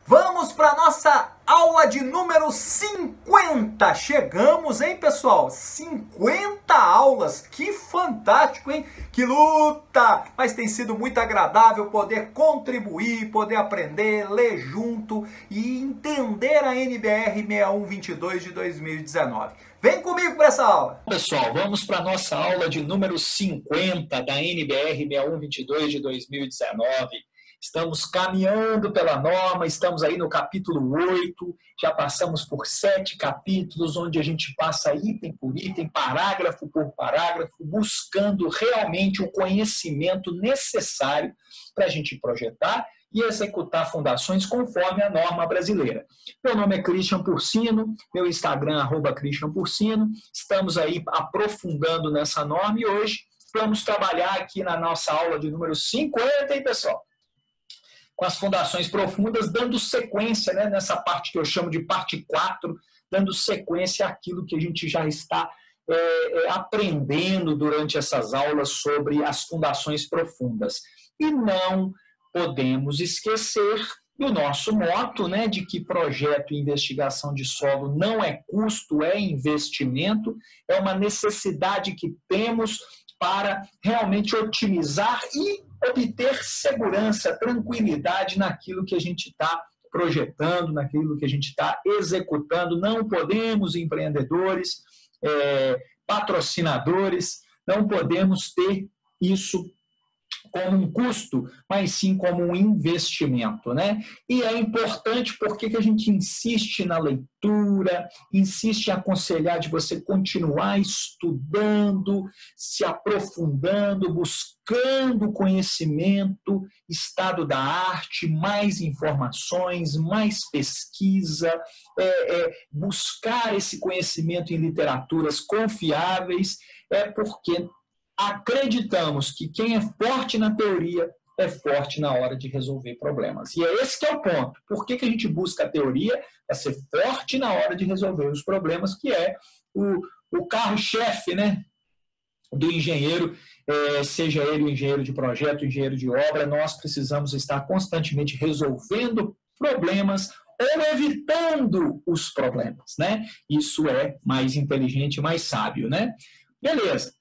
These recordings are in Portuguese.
Vamos para a nossa aula de número 50. Chegamos, hein, pessoal? 50 aulas. Que fantástico, hein? Que luta! Mas tem sido muito agradável poder contribuir, poder aprender, ler junto e entender a NBR 6122 de 2019. Vem comigo para essa aula. Pessoal, vamos para a nossa aula de número 50 da NBR 6122 de 2019. Estamos caminhando pela norma, estamos aí no capítulo 8, já passamos por 7 capítulos, onde a gente passa item por item, parágrafo por parágrafo, buscando realmente o conhecimento necessário para a gente projetar e executar fundações conforme a norma brasileira. Meu nome é Christian Porcino, meu Instagram é @ChristianPorcino, estamos aí aprofundando nessa norma e hoje vamos trabalhar aqui na nossa aula de número 50, hein, pessoal? Com as fundações profundas, dando sequência, né, nessa parte que eu chamo de parte 4, dando sequência àquilo que a gente já está aprendendo durante essas aulas sobre as fundações profundas. E não podemos esquecer do nosso moto, né, de que projeto e investigação de solo não é custo, é investimento, é uma necessidade que temos para realmente otimizar e obter segurança, tranquilidade naquilo que a gente está projetando, naquilo que a gente está executando. Não podemos, empreendedores, patrocinadores, não podemos ter isso como um custo, mas sim como um investimento, né? E é importante porque que a gente insiste na leitura, insiste em aconselhar de você continuar estudando, se aprofundando, buscando conhecimento, estado da arte, mais informações, mais pesquisa, buscar esse conhecimento em literaturas confiáveis, porque acreditamos que quem é forte na teoria é forte na hora de resolver problemas. E é esse que é o ponto. Por que a gente busca a teoria? Para ser forte na hora de resolver os problemas, que é o carro-chefe, né, do engenheiro, seja ele o engenheiro de projeto, o engenheiro de obra. Nós precisamos estar constantemente resolvendo problemas ou evitando os problemas, né? Isso é mais inteligente, mais sábio, né? Beleza.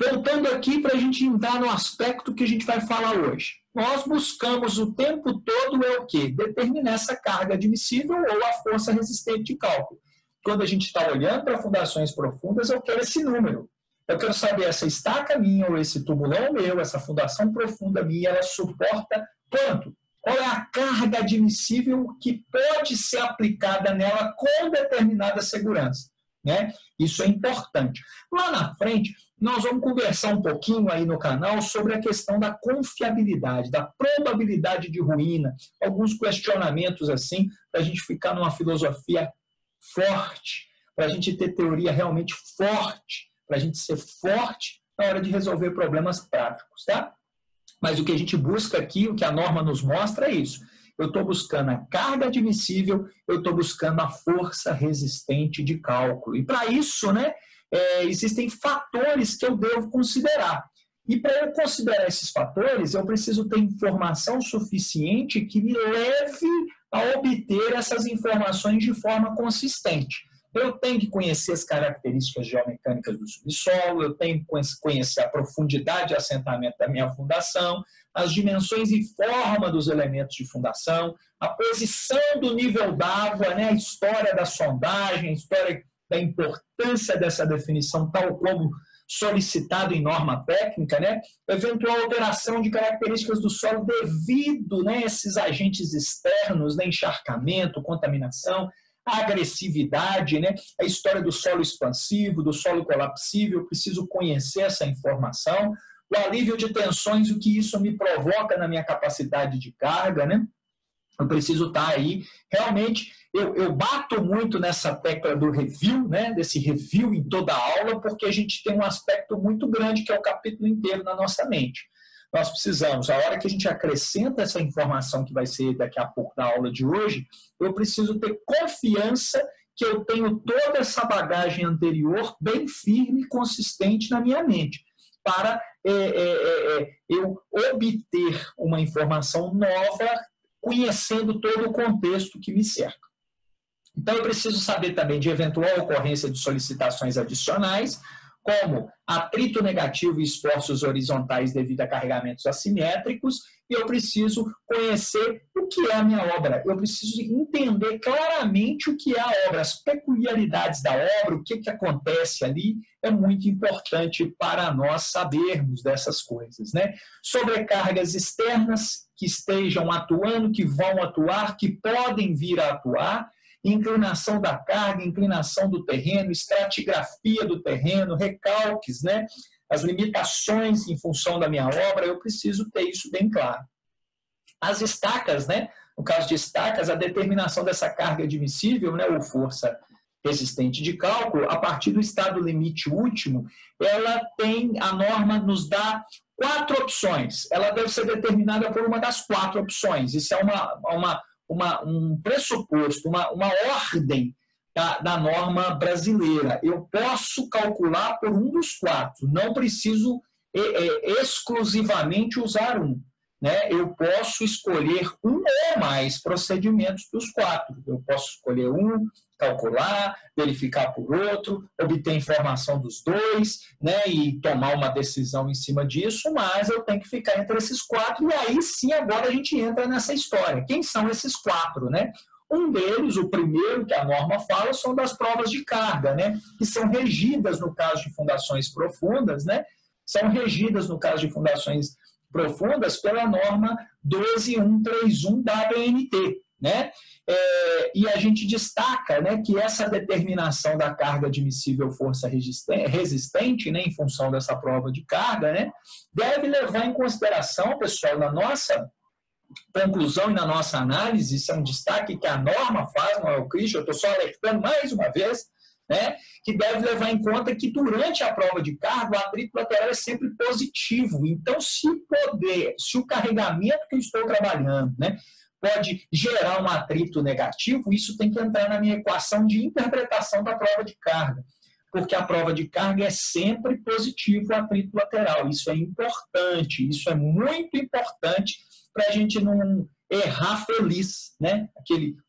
Voltando aqui para a gente entrar no aspecto que a gente vai falar hoje. Nós buscamos o tempo todo o quê? Determinar essa carga admissível ou a força resistente de cálculo. Quando a gente está olhando para fundações profundas, eu quero esse número. Eu quero saber essa estaca minha ou esse tubulão meu, essa fundação profunda minha, ela suporta quanto? Qual é a carga admissível que pode ser aplicada nela com determinada segurança? Né? Isso é importante. Lá na frente, nós vamos conversar um pouquinho aí no canal sobre a questão da confiabilidade, da probabilidade de ruína, alguns questionamentos assim, para a gente ficar numa filosofia forte, para a gente ter teoria realmente forte, para a gente ser forte na hora de resolver problemas práticos, tá? Mas o que a gente busca aqui, o que a norma nos mostra é isso. Eu estou buscando a carga admissível, eu estou buscando a força resistente de cálculo. E para isso, né, existem fatores que eu devo considerar. E para eu considerar esses fatores, eu preciso ter informação suficiente que me leve a obter essas informações de forma consistente. Eu tenho que conhecer as características geomecânicas do subsolo, eu tenho que conhecer a profundidade de assentamento da minha fundação, as dimensões e forma dos elementos de fundação, a posição do nível d'água, né, a história da sondagem, a história da importância dessa definição, tal como solicitado em norma técnica, né, eventual alteração de características do solo devido, né, a esses agentes externos, né, encharcamento, contaminação, a agressividade, né, a história do solo expansivo, do solo colapsível. Eu preciso conhecer essa informação, o alívio de tensões, o que isso me provoca na minha capacidade de carga, né? Eu preciso estar aí, realmente, eu bato muito nessa tecla do review, né? Desse review em toda a aula, porque a gente tem um aspecto muito grande, que é o capítulo inteiro na nossa mente. Nós precisamos, a hora que a gente acrescenta essa informação que vai ser daqui a pouco da aula de hoje, eu preciso ter confiança que eu tenho toda essa bagagem anterior bem firme e consistente na minha mente, para eu obter uma informação nova conhecendo todo o contexto que me cerca. Então, eu preciso saber também de eventual ocorrência de solicitações adicionais, como atrito negativo e esforços horizontais devido a carregamentos assimétricos, e eu preciso conhecer o que é a minha obra. Eu preciso entender claramente o que é a obra, as peculiaridades da obra, o que acontece ali, é muito importante para nós sabermos dessas coisas, né? Sobrecargas externas que estejam atuando, que vão atuar, que podem vir a atuar, inclinação da carga, inclinação do terreno, estratigrafia do terreno, recalques, né? As limitações em função da minha obra, eu preciso ter isso bem claro. As estacas, né? No caso de estacas, a determinação dessa carga admissível, né, ou força resistente de cálculo, a partir do estado limite último, a norma nos dá 4 opções. Ela deve ser determinada por uma das 4 opções. Isso é um pressuposto, uma ordem da norma brasileira. Eu posso calcular por um dos 4, não preciso exclusivamente usar um, né? Eu posso escolher um ou mais procedimentos dos 4. Eu posso escolher um, calcular, verificar por outro, obter informação dos 2, né, e tomar uma decisão em cima disso, mas eu tenho que ficar entre esses 4, e aí sim agora a gente entra nessa história. Quem são esses 4, né? Um deles, o primeiro que a norma fala, são das provas de carga, né, que são regidas no caso de fundações profundas, né, são regidas no caso de fundações profundas pela norma 12131 da ABNT, né? E a gente destaca, né, que essa determinação da carga admissível força resistente, né, em função dessa prova de carga, né, deve levar em consideração, pessoal, na nossa conclusão e na nossa análise, isso é um destaque que a norma faz, não é o Christian, eu estou só alertando mais uma vez, né, que deve levar em conta que durante a prova de carga, o atrito lateral é sempre positivo. Então, se o carregamento que eu estou trabalhando, né, pode gerar um atrito negativo, isso tem que entrar na minha equação de interpretação da prova de carga, porque a prova de carga é sempre positivo o atrito lateral. Isso é importante, isso é muito importante para a gente não errar feliz, né?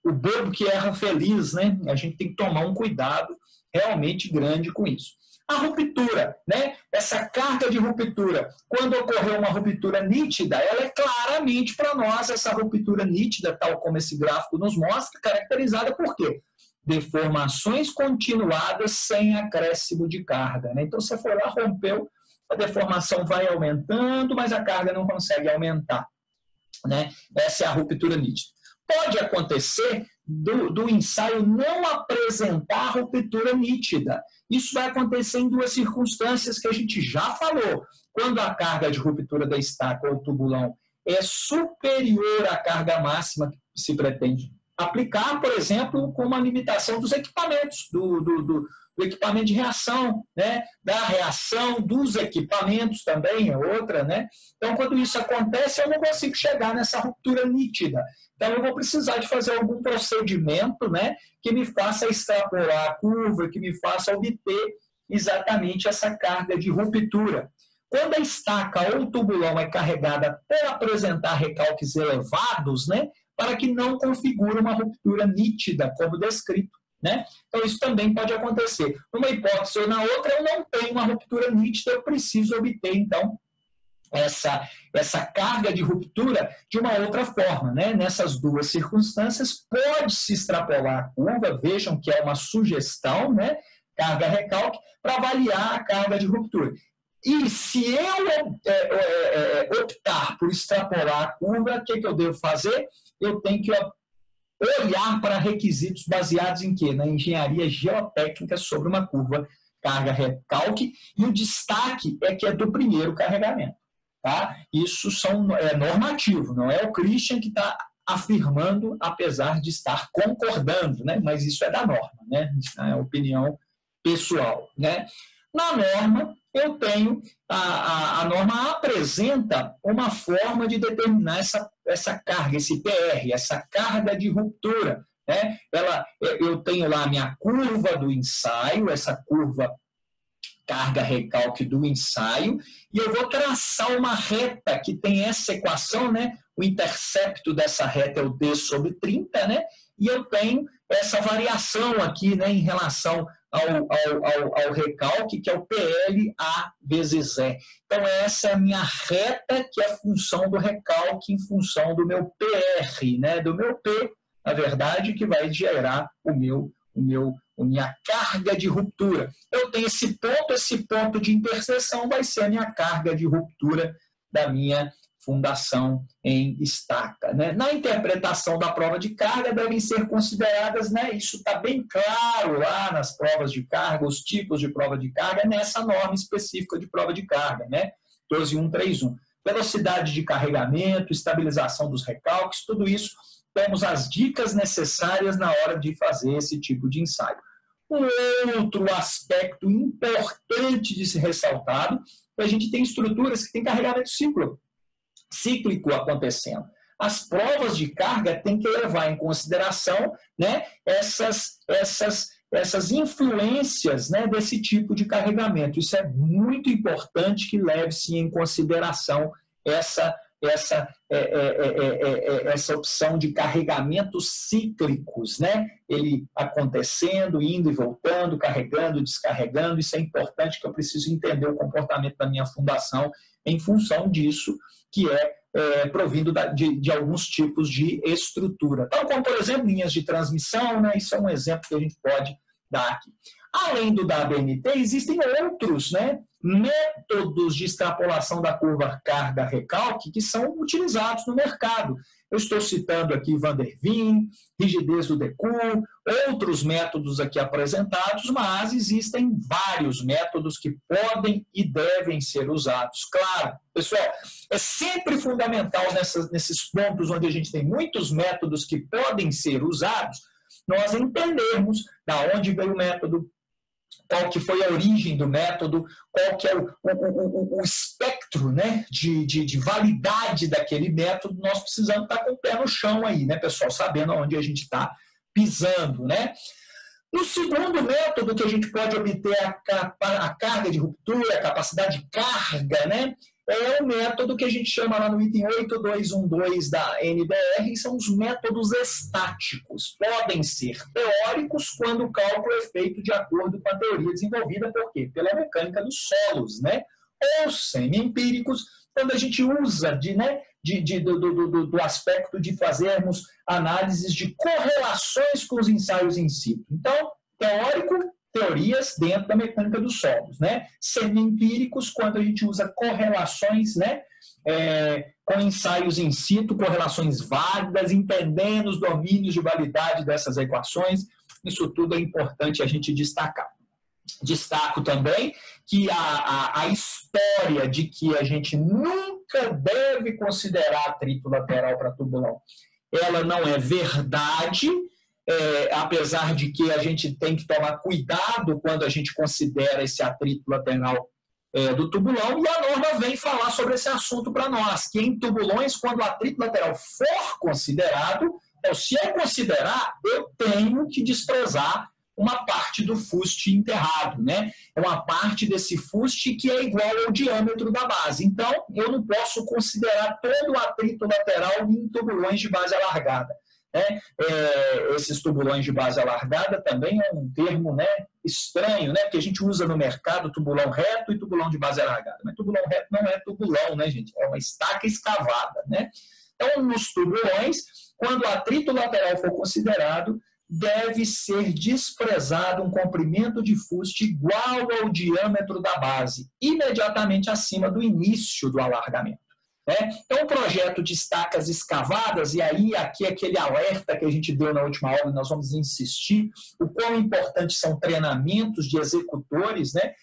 O bobo que erra feliz, né? A gente tem que tomar um cuidado realmente grande com isso. A ruptura, né? Essa carga de ruptura, quando ocorreu uma ruptura nítida, ela é claramente para nós, essa ruptura nítida, tal como esse gráfico nos mostra, caracterizada por quê? Deformações continuadas sem acréscimo de carga, né? Então, você foi lá, rompeu, a deformação vai aumentando, mas a carga não consegue aumentar, né? Essa é a ruptura nítida. Pode acontecer do ensaio não apresentar ruptura nítida. Isso vai acontecer em 2 circunstâncias que a gente já falou. Quando a carga de ruptura da estaca ou tubulão é superior à carga máxima que se pretende aplicar, por exemplo, com uma limitação dos equipamentos, do equipamento de reação, né? Da reação dos equipamentos também é outra, né? Então, quando isso acontece, eu não consigo chegar nessa ruptura nítida. Então, eu vou precisar de fazer algum procedimento, né, que me faça extrapolar a curva, que me faça obter exatamente essa carga de ruptura. Quando a estaca ou o tubulão é carregada por apresentar recalques elevados, né, para que não configure uma ruptura nítida, como descrito, né? Então, isso também pode acontecer. Numa hipótese ou na outra, eu não tenho uma ruptura nítida, eu preciso obter, então, essa carga de ruptura de uma outra forma, né? Nessas 2 circunstâncias, pode-se extrapolar a curva, vejam que é uma sugestão, né? Carga-recalque, para avaliar a carga de ruptura. E se eu optar por extrapolar a curva, o que eu devo fazer? Eu tenho que olhar para requisitos baseados em quê? Na engenharia geotécnica sobre uma curva carga-recalque, e o destaque é que é do primeiro carregamento. Tá? Isso é normativo, não é o Christian que está afirmando, apesar de estar concordando, né? Mas isso é da norma, né? Isso é opinião pessoal, né? Na norma, eu tenho, a norma apresenta uma forma de determinar essa carga, esse PR, essa carga de ruptura, né? Eu tenho lá a minha curva do ensaio, essa curva carga-recalque do ensaio, e eu vou traçar uma reta que tem essa equação, né? o intercepto dessa reta é o D sobre 30, né? E eu tenho essa variação aqui, né, em relação ao recalque, que é o PLA vezes E. Então, essa é a minha reta, que é a função do recalque em função do meu PR, né? Do meu P, na verdade, que vai gerar a minha carga de ruptura. Eu tenho esse ponto de interseção vai ser a minha carga de ruptura da minha fundação em estaca, né? Na interpretação da prova de carga devem ser consideradas, né, isso está bem claro lá nas provas de carga, os tipos de prova de carga, nessa norma específica de prova de carga, né? 12131. Velocidade de carregamento, estabilização dos recalques, tudo isso temos as dicas necessárias na hora de fazer esse tipo de ensaio. Um outro aspecto importante de ser ressaltado é que a gente tem estruturas que têm carregamento cíclico acontecendo. As provas de carga têm que levar em consideração, né, essas influências, né, desse tipo de carregamento. Isso é muito importante que leve-se em consideração essa opção de carregamentos cíclicos, né? Ele acontecendo, indo e voltando, carregando, descarregando. Isso é importante, que eu preciso entender o comportamento da minha fundação em função disso, que é provindo de alguns tipos de estrutura. Tal como, por exemplo, linhas de transmissão, né? Isso é um exemplo que a gente pode dar aqui. Além do WNT, existem outros, né, métodos de extrapolação da curva carga-recalque que são utilizados no mercado. Eu estou citando aqui Van der Wijn, rigidez do Decour, outros métodos aqui apresentados, mas existem vários métodos que podem e devem ser usados. Claro, pessoal, é sempre fundamental nesses pontos onde a gente tem muitos métodos que podem ser usados, nós entendermos da onde veio o método, qual que foi a origem do método, qual que é o espectro, né, de validade daquele método. Nós precisamos estar com o pé no chão aí, né, pessoal, sabendo onde a gente está pisando, né? No segundo método que a gente pode obter a carga de ruptura, a capacidade de carga, né, é o método que a gente chama lá no item 8212 da NBR, são os métodos estáticos. Podem ser teóricos quando o cálculo é feito de acordo com a teoria desenvolvida, por quê? Pela mecânica dos solos, né? Ou semi-empíricos, quando a gente usa do aspecto de fazermos análises de correlações com os ensaios in situ. Então, teórico, teorias dentro da mecânica dos solos, né? Semi-empíricos, quando a gente usa correlações, né, com ensaios in situ, correlações válidas, entendendo os domínios de validade dessas equações. Isso tudo é importante a gente destacar. Destaco também que a história de que a gente nunca deve considerar atrito lateral para tubulão, ela não é verdade, apesar de que a gente tem que tomar cuidado quando a gente considera esse atrito lateral do tubulão, e a norma vem falar sobre esse assunto para nós, que em tubulões, quando o atrito lateral for considerado, então, se eu considerar, eu tenho que desprezar uma parte do fuste enterrado, né? É uma parte desse fuste que é igual ao diâmetro da base. Então, eu não posso considerar todo o atrito lateral em tubulões de base alargada. Esses tubulões de base alargada também é um termo, né, estranho, né, porque a gente usa no mercado tubulão reto e tubulão de base alargada, mas tubulão reto não é tubulão, né, gente, é uma estaca escavada, né? Então, nos tubulões, quando o atrito lateral for considerado, deve ser desprezado um comprimento de fuste igual ao diâmetro da base, imediatamente acima do início do alargamento. Então, o projeto de estacas escavadas, e aí aqui aquele alerta que a gente deu na última aula, nós vamos insistir, o quão importante são treinamentos de executores, né?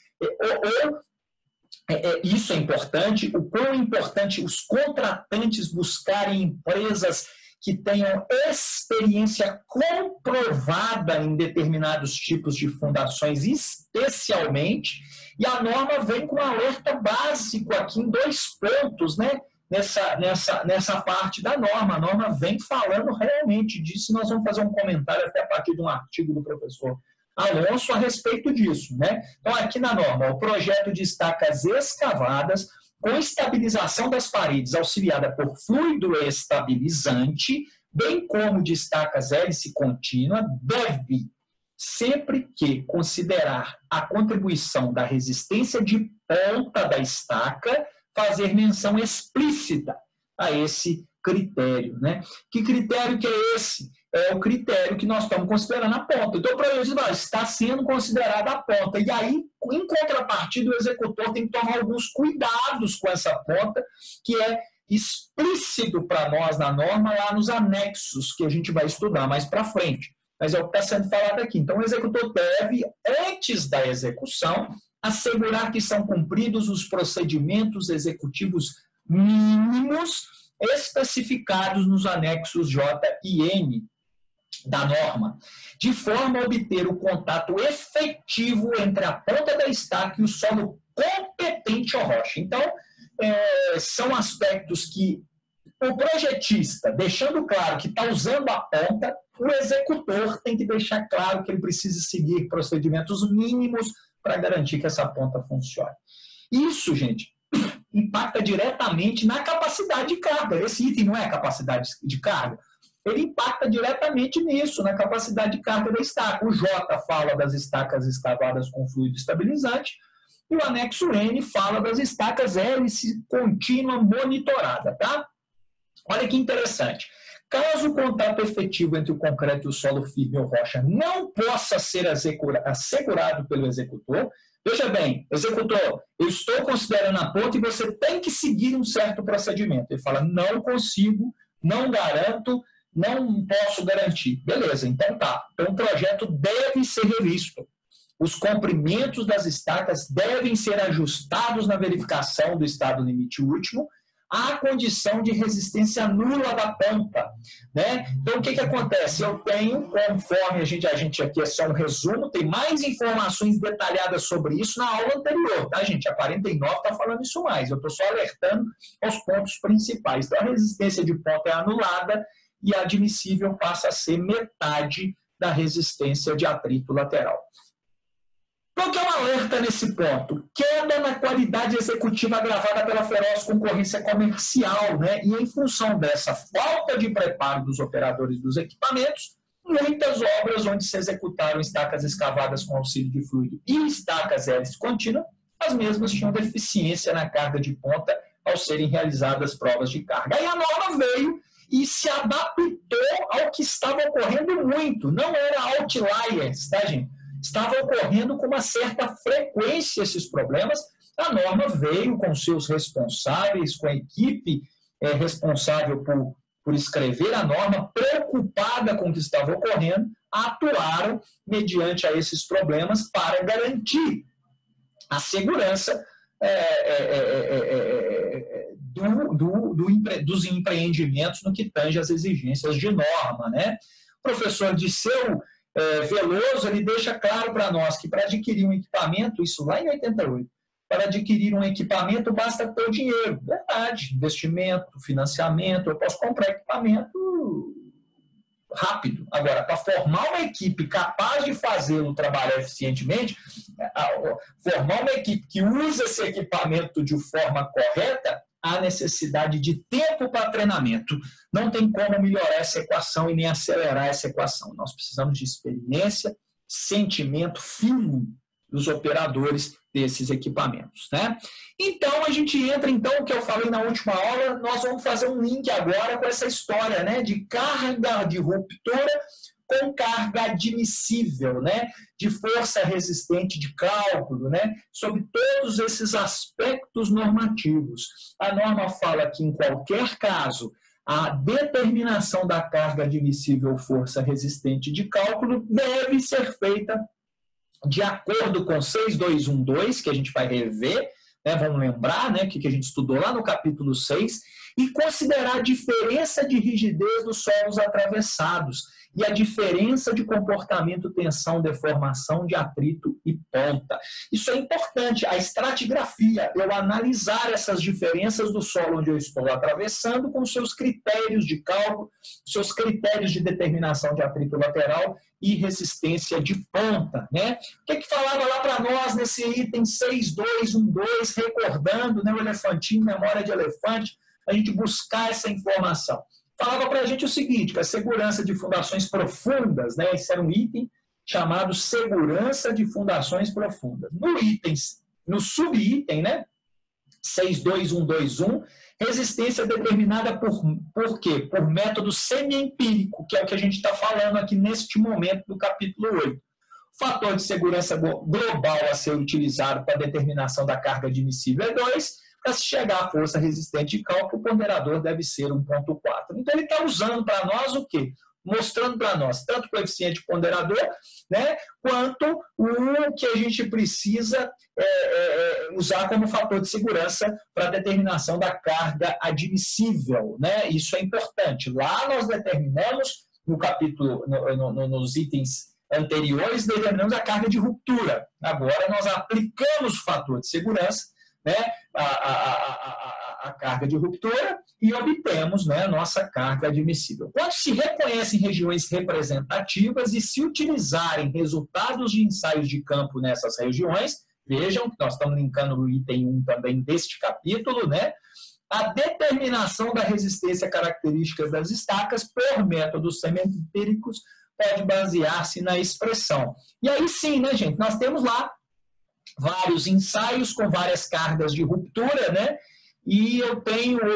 Isso é importante, o quão importante os contratantes buscarem empresas que tenham experiência comprovada em determinados tipos de fundações, especialmente, e a norma vem com um alerta básico aqui em 2 pontos, né? Nessa parte da norma. A norma vem falando realmente disso, e nós vamos fazer um comentário até a partir de um artigo do professor Alonso a respeito disso, né? Então, aqui na norma, o projeto de estacas escavadas com estabilização das paredes auxiliada por fluido estabilizante, bem como de estacas hélice contínua, deve, sempre que considerar a contribuição da resistência de ponta da estaca, fazer menção explícita a esse critério, né? Que critério que é esse? É o critério que nós estamos considerando a ponta. Então, para ele está sendo considerada a ponta. E aí, em contrapartida, o executor tem que tomar alguns cuidados com essa ponta, que é explícito para nós na norma, lá nos anexos, que a gente vai estudar mais para frente. Mas é o que está sendo falado aqui. Então, o executor deve, antes da execução, assegurar que são cumpridos os procedimentos executivos mínimos especificados nos anexos J e N da norma, de forma a obter o contato efetivo entre a ponta da estaca e o solo competente ou rocha. Então, são aspectos que o projetista, deixando claro que está usando a ponta, o executor tem que deixar claro que ele precisa seguir procedimentos mínimos para garantir que essa ponta funcione. Isso, gente, impacta diretamente na capacidade de carga. Esse item não é capacidade de carga? Ele impacta diretamente nisso, na capacidade de carga da estaca. O J fala das estacas escavadas com fluido estabilizante e o anexo N fala das estacas hélice contínua monitorada, tá? Olha que interessante. Caso o contato efetivo entre o concreto e o solo firme ou rocha não possa ser assegurado pelo executor, veja bem, executor, eu estou considerando a ponta e você tem que seguir um certo procedimento. Ele fala, não consigo, não garanto, não posso garantir. Beleza, então tá. Então o projeto deve ser revisto. Os comprimentos das estacas devem ser ajustados na verificação do estado limite último à condição de resistência nula da ponta, né? Então, o que acontece? Eu tenho, conforme a gente aqui é só um resumo, tem mais informações detalhadas sobre isso na aula anterior, tá, gente? A 49 está falando isso mais, eu estou só alertando aos pontos principais. Então, a resistência de ponta é anulada e a admissível passa a ser metade da resistência de atrito lateral. Qual que é um alerta nesse ponto? Queda na qualidade executiva agravada pela feroz concorrência comercial, né? E em função dessa falta de preparo dos operadores dos equipamentos, muitas obras onde se executaram estacas escavadas com auxílio de fluido e estacas hélice contínua, as mesmas tinham deficiência na carga de ponta ao serem realizadas provas de carga. Aí a norma veio e se adaptou ao que estava ocorrendo muito. Não era outliers, tá, gente? Estava ocorrendo com uma certa frequência esses problemas. A norma veio com seus responsáveis, com a equipe responsável por escrever a norma, preocupada com o que estava ocorrendo, atuaram mediante a esses problemas para garantir a segurança dos empreendimentos no que tange às exigências de norma, né? O professor Disseu Veloso, ele deixa claro para nós que para adquirir um equipamento, isso lá em 88, para adquirir um equipamento basta ter o dinheiro. Verdade, investimento, financiamento, eu posso comprar equipamento rápido. Agora, para formar uma equipe capaz de fazê-lo trabalhar eficientemente, formar uma equipe que usa esse equipamento de forma correta, há necessidade de tempo para treinamento. Não tem como melhorar essa equação e nem acelerar essa equação. Nós precisamos de experiência, sentimento, feeling dos operadores desses equipamentos, né? Então, a gente entra, então, o que eu falei na última aula, nós vamos fazer um link agora com essa história, né, de carga de ruptura com carga admissível, né, de força resistente de cálculo, né, sobre todos esses aspectos normativos. A norma fala que, em qualquer caso, a determinação da carga admissível força resistente de cálculo deve ser feita de acordo com 6212, que a gente vai rever, né, vamos lembrar, né, que a gente estudou lá no capítulo 6, e considerar a diferença de rigidez dos solos atravessados e a diferença de comportamento, tensão, deformação, de atrito e ponta. Isso é importante, a estratigrafia, eu analisar essas diferenças do solo onde eu estou atravessando com seus critérios de cálculo, seus critérios de determinação de atrito lateral e resistência de ponta, né? O que falava lá para nós nesse item 6212, recordando, né, o elefantinho, memória de elefante, a gente buscar essa informação. Falava para a gente o seguinte, que a segurança de fundações profundas, né, esse era um item chamado segurança de fundações profundas. No subitem, né, 62121, resistência determinada por quê? Por método semi-empírico, que é o que a gente está falando aqui neste momento do capítulo 8. O fator de segurança global a ser utilizado para a determinação da carga admissível é 2, para se chegar à força resistente de cálculo, o ponderador deve ser 1,4. Então, ele está usando para nós o quê? Mostrando para nós tanto o coeficiente ponderador, né, quanto o que a gente precisa usar como fator de segurança para a determinação da carga admissível, né? Isso é importante. Lá nós determinamos, no capítulo, nos itens anteriores, determinamos a carga de ruptura. Agora nós aplicamos o fator de segurança, né, a carga de ruptura e obtemos, né, a nossa carga admissível. Quando se reconhecem regiões representativas e se utilizarem resultados de ensaios de campo nessas regiões, vejam que nós estamos linkando no item 1 também deste capítulo, né, a determinação da resistência características das estacas por métodos semi-empíricos pode basear-se na expressão. E aí sim, né, gente, nós temos lá vários ensaios com várias cargas de ruptura, né? E eu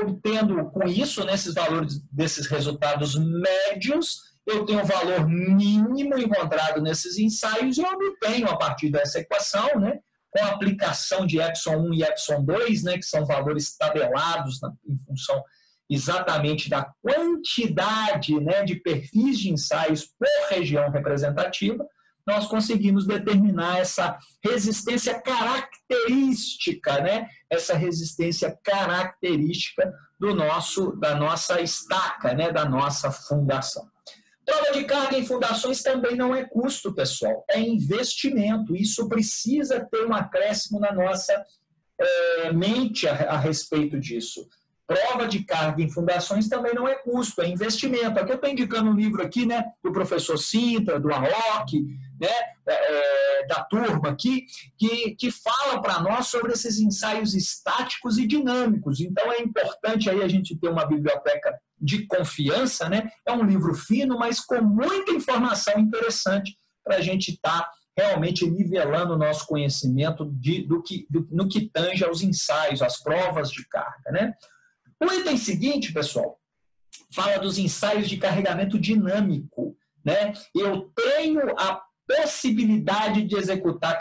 obtendo com isso, nesses valores, desses resultados médios, eu tenho o valor mínimo encontrado nesses ensaios e eu obtenho, a partir dessa equação, né, com a aplicação de Epson 1 e Epson 2, né, que são valores tabelados em função exatamente da quantidade, né, de perfis de ensaios por região representativa, nós conseguimos determinar essa resistência característica, né? Essa resistência característica da nossa estaca, né? Da nossa fundação. Prova de carga em fundações também não é custo, pessoal, é investimento. Isso precisa ter um acréscimo na nossa mente a respeito disso. Prova de carga em fundações também não é custo, é investimento. Aqui eu estou indicando um livro aqui, né, do professor Sintra, do Arroque, né, da turma aqui, que fala para nós sobre esses ensaios estáticos e dinâmicos. Então é importante aí a gente ter uma biblioteca de confiança, né? É um livro fino, mas com muita informação interessante para a gente estar realmente nivelando o nosso conhecimento no que tange aos ensaios, às provas de carga, né? O item seguinte, pessoal, fala dos ensaios de carregamento dinâmico, né? Eu tenho a possibilidade de executar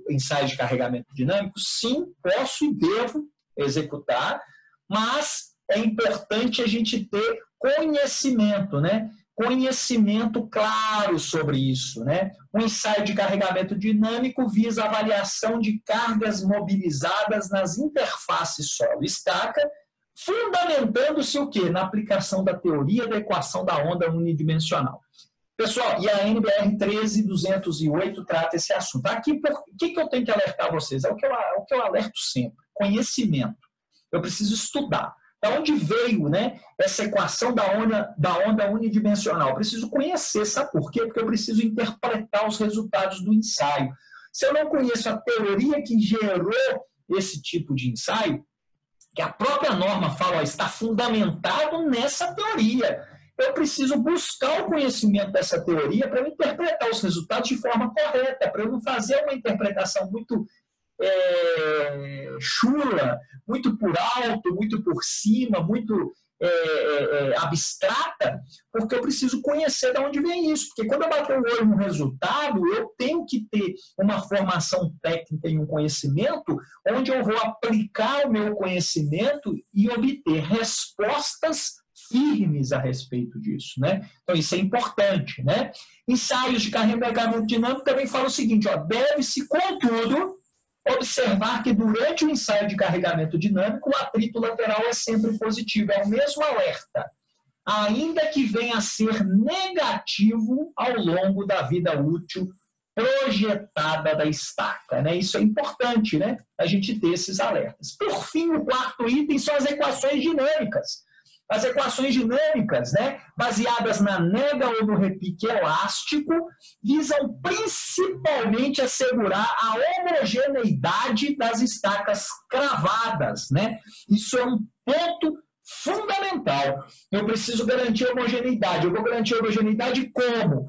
ensaios de carregamento dinâmico? Sim, posso e devo executar, mas é importante a gente ter conhecimento, né? Conhecimento claro sobre isso, né? O ensaio de carregamento dinâmico visa a avaliação de cargas mobilizadas nas interfaces solo-estaca, fundamentando-se o quê? Na aplicação da teoria da equação da onda unidimensional. Pessoal, e a NBR 13208 trata esse assunto. Aqui, o que eu tenho que alertar vocês? É o que eu alerto sempre, conhecimento. Eu preciso estudar. Da onde veio, né, essa equação da onda unidimensional? Eu preciso conhecer, sabe por quê? Porque eu preciso interpretar os resultados do ensaio. Se eu não conheço a teoria que gerou esse tipo de ensaio, que a própria norma fala, ó, está fundamentado nessa teoria. Eu preciso buscar o conhecimento dessa teoria para interpretar os resultados de forma correta, para eu não fazer uma interpretação muito chula, muito por alto, muito por cima, muito abstrata, porque eu preciso conhecer de onde vem isso. Porque quando eu bater o olho no resultado, eu tenho que ter uma formação técnica e um conhecimento onde eu vou aplicar o meu conhecimento e obter respostas firmes a respeito disso, né? Então, isso é importante, né? Ensaios de carregamento dinâmico também falam o seguinte, ó, deve-se, contudo, observar que durante o ensaio de carregamento dinâmico, o atrito lateral é sempre positivo, é o mesmo alerta, ainda que venha a ser negativo ao longo da vida útil projetada da estaca, né? Isso é importante, né? A gente ter esses alertas. Por fim, o quarto item são as equações dinâmicas. As equações dinâmicas, né, baseadas na nega ou no repique elástico, visam principalmente assegurar a homogeneidade das estacas cravadas, né? Isso é um ponto fundamental. Eu preciso garantir a homogeneidade. Eu vou garantir a homogeneidade como?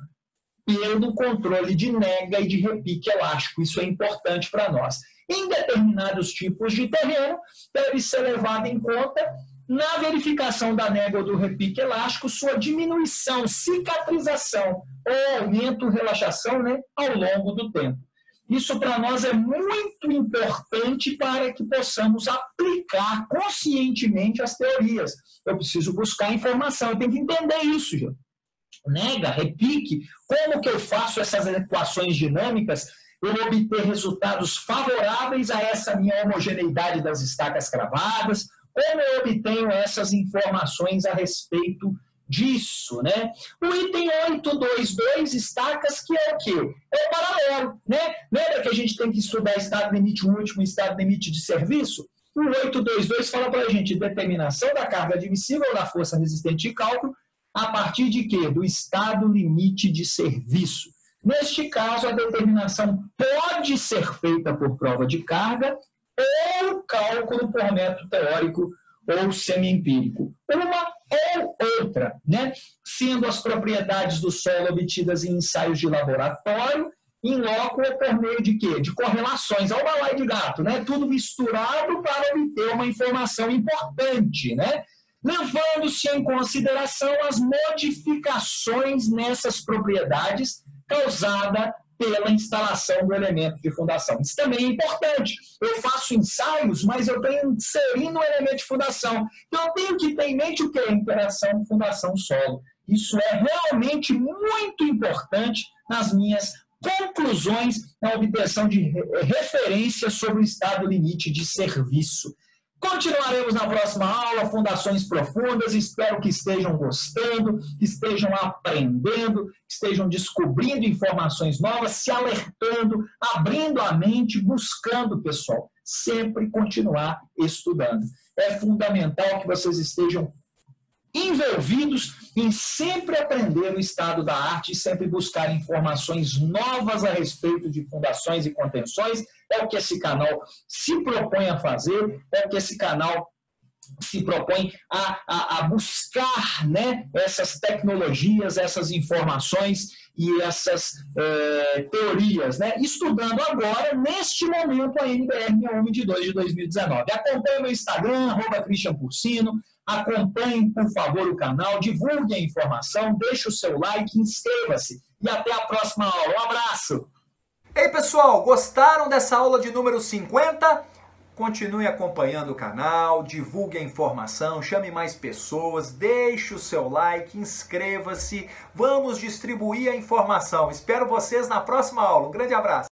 Pelo controle de nega e de repique elástico. Isso é importante para nós. Em determinados tipos de terreno, deve ser levado em conta, na verificação da nega ou do repique elástico, sua diminuição, cicatrização ou aumento, relaxação, né, ao longo do tempo. Isso para nós é muito importante para que possamos aplicar conscientemente as teorias. Eu preciso buscar informação, eu tenho que entender isso, gente. Nega, repique, como que eu faço essas equações dinâmicas, eu obter resultados favoráveis a essa minha homogeneidade das estacas cravadas, como eu obtenho essas informações a respeito disso, né? O item 822, estacas, que é o quê? É o paralelo, né? Lembra que a gente tem que estudar estado limite último e estado limite de serviço? O 822 fala para a gente determinação da carga admissível da força resistente de cálculo a partir de quê? Do estado limite de serviço. Neste caso, a determinação pode ser feita por prova de carga ou cálculo por método teórico ou semi-empírico. Uma ou outra, né? Sendo as propriedades do solo obtidas em ensaios de laboratório, em loco ou por meio de quê? De correlações, ao balaio de gato, né? Tudo misturado para obter uma informação importante, né? Levando-se em consideração as modificações nessas propriedades causada pela instalação do elemento de fundação. Isso também é importante. Eu faço ensaios, mas eu tenho inserindo o elemento de fundação. Então, eu tenho que ter em mente o quê? Interação fundação-solo. Isso é realmente muito importante nas minhas conclusões na obtenção de referência sobre o estado limite de serviço. Continuaremos na próxima aula, Fundações Profundas. Espero que estejam gostando, que estejam aprendendo, que estejam descobrindo informações novas, se alertando, abrindo a mente, buscando, pessoal, sempre continuar estudando. É fundamental que vocês estejam envolvidos em sempre aprender o estado da arte e sempre buscar informações novas a respeito de fundações e contenções. É o que esse canal se propõe a fazer, é o que esse canal se propõe a buscar, né, essas tecnologias, essas informações e essas teorias, né, estudando agora, neste momento, a NBR 61 de 2 de 2019. Acompanhe meu Instagram, @ChristianPorcino, acompanhem, por favor, o canal, divulguem a informação, deixe o seu like, inscreva-se e até a próxima aula. Um abraço! Ei, pessoal, gostaram dessa aula de número 50? Continue acompanhando o canal, divulgue a informação, chame mais pessoas, deixe o seu like, inscreva-se, vamos distribuir a informação. Espero vocês na próxima aula. Um grande abraço!